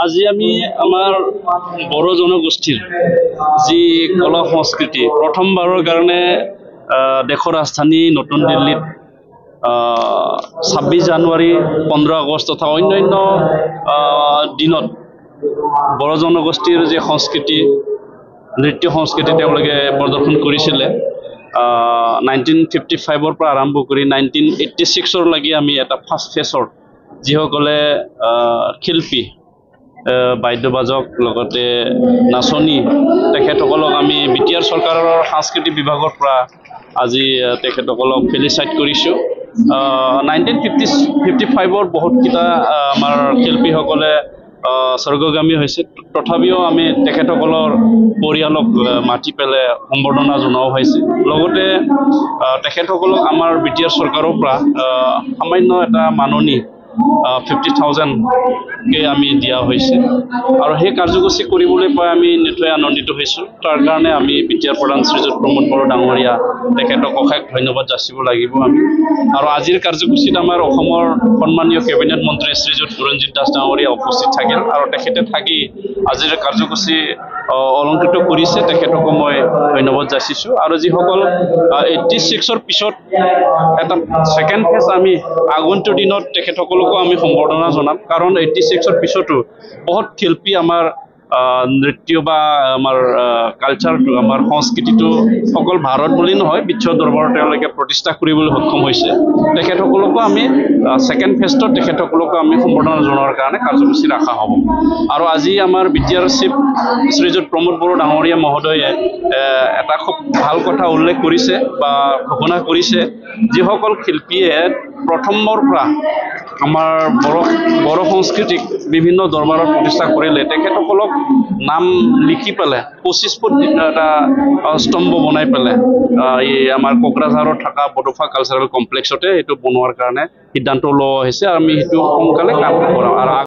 আজি আমি আমাৰ বড়ো জনগোষ্ঠীৰ যি কলা সংস্কৃতি প্ৰথমবাৰৰ কাৰণে দেশৰ ৰাজধানী নতুন দিল্লীত 26 জানুৱাৰী 15 আগষ্ট তথা অন্যান্য দিনত বড়ো জনগোষ্ঠীৰ যি সংস্কৃতি নৃত্য সংস্কৃতি তেওঁলোকে প্ৰদৰ্শন কৰিছিলে 1955 পৰা আৰম্ভ কৰি 1986 লৈকে আমি এটা ফাৰ্ষ্ট ফেজৰ যিসকলে শিল্পী বাদ্যবাজক লগতে নাচনী তেখেতসকলক আমি বিটিআৰ চৰকাৰৰ সাংস্কৃতিক বিভাগৰ পৰা আজি তেখেতসকলক ফেলিচাইট কৰিছো 1955 বহুত কিটা আমাৰ শিল্পীসকলে স্বৰ্গগামী হৈছে তথাপিও আমি তেখেতসকলৰ পৰিয়ালক মাতি পেলে সম্বৰ্ধনা জনোৱা হৈছে লগতে তেখেতসকলক আমাৰ বিটিআৰ চৰকাৰৰ পৰা সামান্য এটা মাননি 50,000 কে আমি দিয়া হৈছে আৰু সেই কাৰ্যসূচী কৰিবলৈ পাই আমি নিশ্চয় আনন্দিত হৈছো তাৰ কাৰণে আমি বিটিআৰ প্ৰধান শ্ৰীযুত প্ৰমোদ বড়ো ডাঙৰীয়া তেখেতক অশেষ ধন্যবাদ যাচিব লাগিব আমি আৰু আজিৰ কাৰ্যসূচীত আমাৰ অসমৰ সন্মানীয় কেবিনেট মন্ত্ৰী শ্ৰীযুত বুৰঞ্জিত দাস ডাঙৰীয়া উপস্থিত থাকিল আৰু তেখেতে থাকি আজিৰ কাৰ্যসূচী অলংকৃত কৰিছে তেখেতক মই ধন্যবাদ যাচিছো আৰু যিসকল 86ৰ পিছত এটা সেকেন্ড ফেজ আমি আগন্তুক দিনত তেখেতসকলক আমি সম্বৰ্ধনা জনাম কাৰণ 86ৰ পিছতো বহুত শিল্পী আমাৰ নৃত্য বা আমাৰ কালচাৰটো আমাৰ সংস্কৃতিটো সকল ভাৰত বুলি নহয় বিশ্ব দৰবাৰত তেওঁলোকে প্ৰতিষ্ঠা কৰিবলৈ সক্ষম হৈছে তেখেতসকলকো আমি সেকেন্ড ফেজত তেখেতসকলকো আমি সম্বৰ্ধনা জনোৱাৰ কাৰণে কাৰ্যসূচী ৰাখা হ'ব আৰু আজি আমাৰ বিটিআৰ চিফ শ্ৰীযুত প্ৰমোদ বড়ো ডাঙৰীয়া মহোদয়ে এটা খুব ভাল কথা উল্লেখ কৰিছে বা ঘোষণা কৰিছে যিসকল শিল্পীয়ে প্ৰথমৰ পৰা আমাৰ বড়ো সংস্কৃতিক বিভিন্ন দৰবাৰত প্ৰতিষ্ঠা কৰিলে তেখেতসকলক নাম লিখি পেলে 25 ফুট এটা স্তম্ভ বনাই পেলে এই আমাৰ কোকৰাঝাৰত থকা বডোফা কালচাৰেল কমপ্লেক্সতে এইটো বনোৱাৰ কাৰণে সিদ্ধান্ত লোৱা হৈছে আৰু আমি সেইটো সোনকালে কাম কৰাম আৰু